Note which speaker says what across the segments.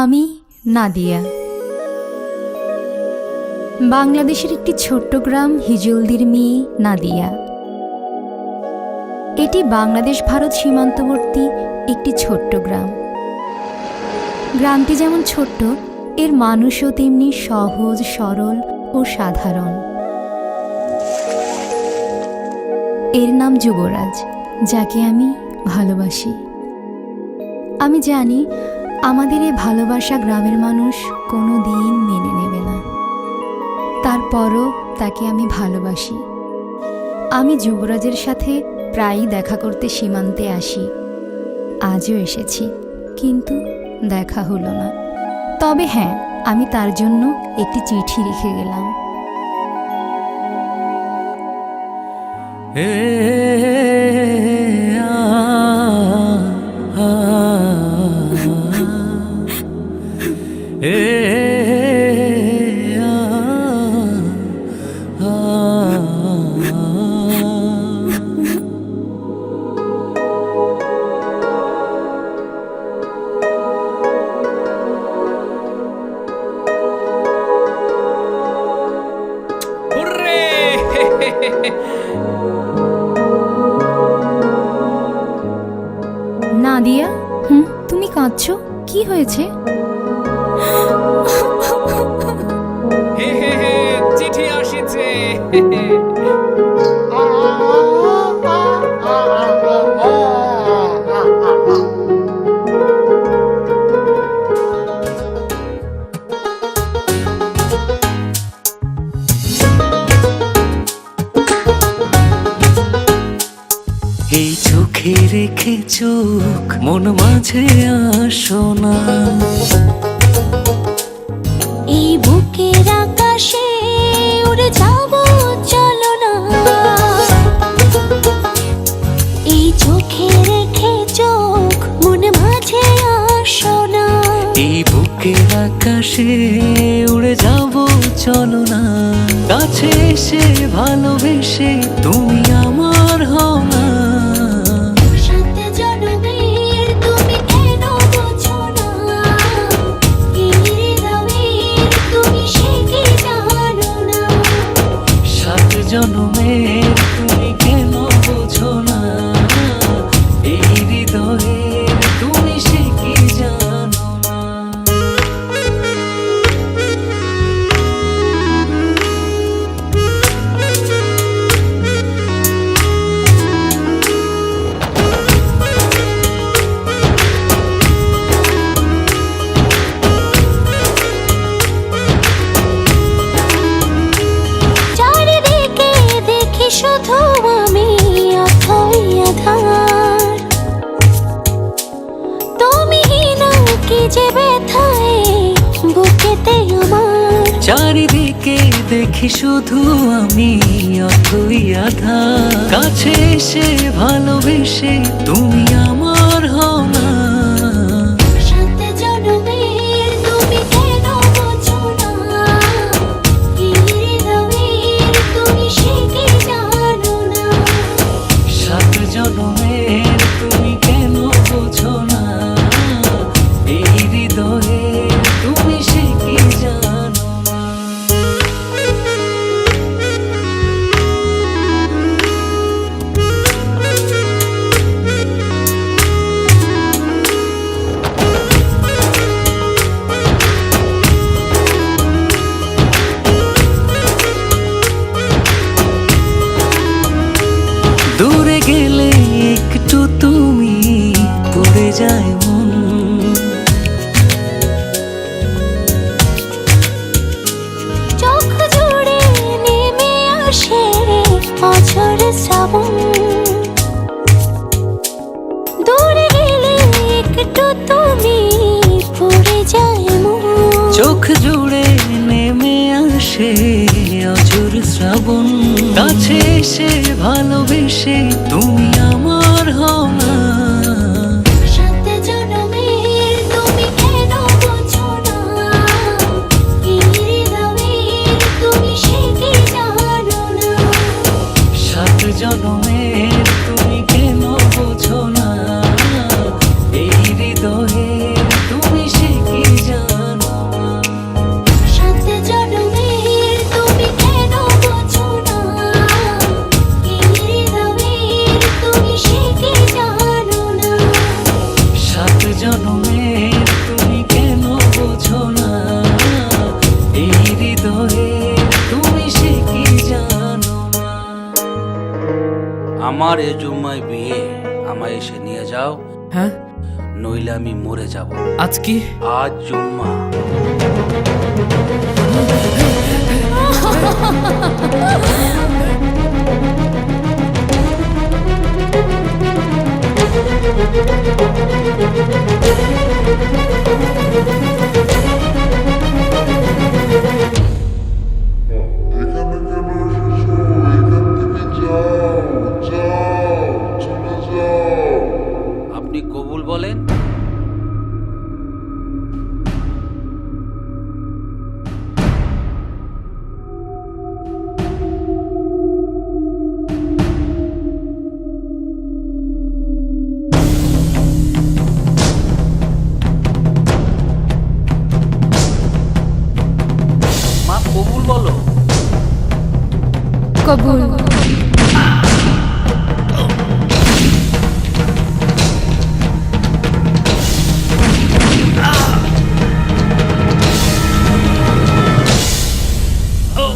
Speaker 1: আমি নাদিয়া। বাংলাদেশের একটি ছোট্ট গ্রাম হিজলদির মেয়ে নাদিয়া। এটি বাংলাদেশ ভারত সীমান্তবর্তী একটি ছোট্ট গ্রাম। গ্রামটি যেমন ছোট্ট, এর মানুষও তেমনি সহজ, সরল ও সাধারণ। এর নাম যুবরাজ, যাকে আমি ভালোবাসি। আমি জানি আমাদের এই ভালোবাসা গ্রামের মানুষ কোনো দিন মেনে নেবে না, তারপরও তাকে আমি ভালোবাসি। আমি যুবরাজের সাথে প্রায়ই দেখা করতে সীমান্তে আসি। আজও এসেছি, কিন্তু দেখা হলো না। তবে হ্যাঁ, আমি তার জন্য একটি চিঠি লিখে গেলাম। নাদিয়া, তুমি কাঁদছো? কি হয়েছে?
Speaker 2: চিঠি আসিছে।
Speaker 3: এই চোখে রেখে চোখ মন মাঝে আসো না,
Speaker 4: এই বুকের আকাশে উড়ে যাব চলো না। এই চোখে রেখে চোখ মন মাঝে আসো না,
Speaker 3: এই বুকের আকাশে উড়ে যাব চলো না। কাছে এসে ভালোবেসে তুমি আমার হও না। জনমের তুমি কেন বোঝো না, এই হৃদয়ের তুমি সে কি জানো না।
Speaker 4: শুধু আমি অথই আধার, তুমি না কি যে ব্যথায় বুকেতে আমার।
Speaker 3: চারিদিকে দেখি শুধু আমি অথই আধার, কাছে এসে ভালোবেসে তুমি আমার হও না। জনমের তুমি কেন বোঝো না, এই হৃদয়ের তুমি সে কি জানো না। দূরে গেলে একটু তুমি পড়ে যায় মন,
Speaker 4: চোখ জুড়ে নেমে আসে অঝোর শ্রাবণ। দূরে গেলে একটু তুমি পড়ে যায় মন,
Speaker 3: চোখ জুড়ে নেমে আসে অঝোর শ্রাবণ। কাছে এসে ভালোবেসে তুমি আমার হও না। জনমের তুমি কেন বোঝো না, এই হৃদয়ের তুমি সে কি জানো।
Speaker 5: আমার এ জুম্মায় বিয়ে, আমায় এসে নিয়ে যাও,
Speaker 2: হ্যাঁ
Speaker 5: নইলে আমি মরে যাব।
Speaker 2: আজ কি?
Speaker 5: আজ জুম্মা।
Speaker 6: এখানে কেন এসেছো? এখান থেকে যাও, যাও, চলে যাও।
Speaker 5: আপনি কবুল বলেন। মা কবুল বলো।
Speaker 1: কবুল।
Speaker 3: ও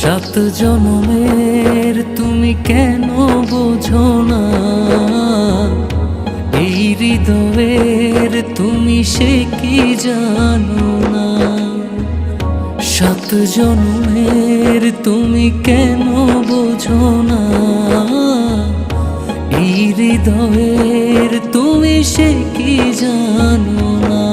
Speaker 3: 7 জনমের তুমি কেন বোঝো না, এই হৃদয়ের তুমি সে কি জানো না। 7 জনমের তুমি কেন বোঝো না, এই হৃদয়ের তুমি সে কি জানো না।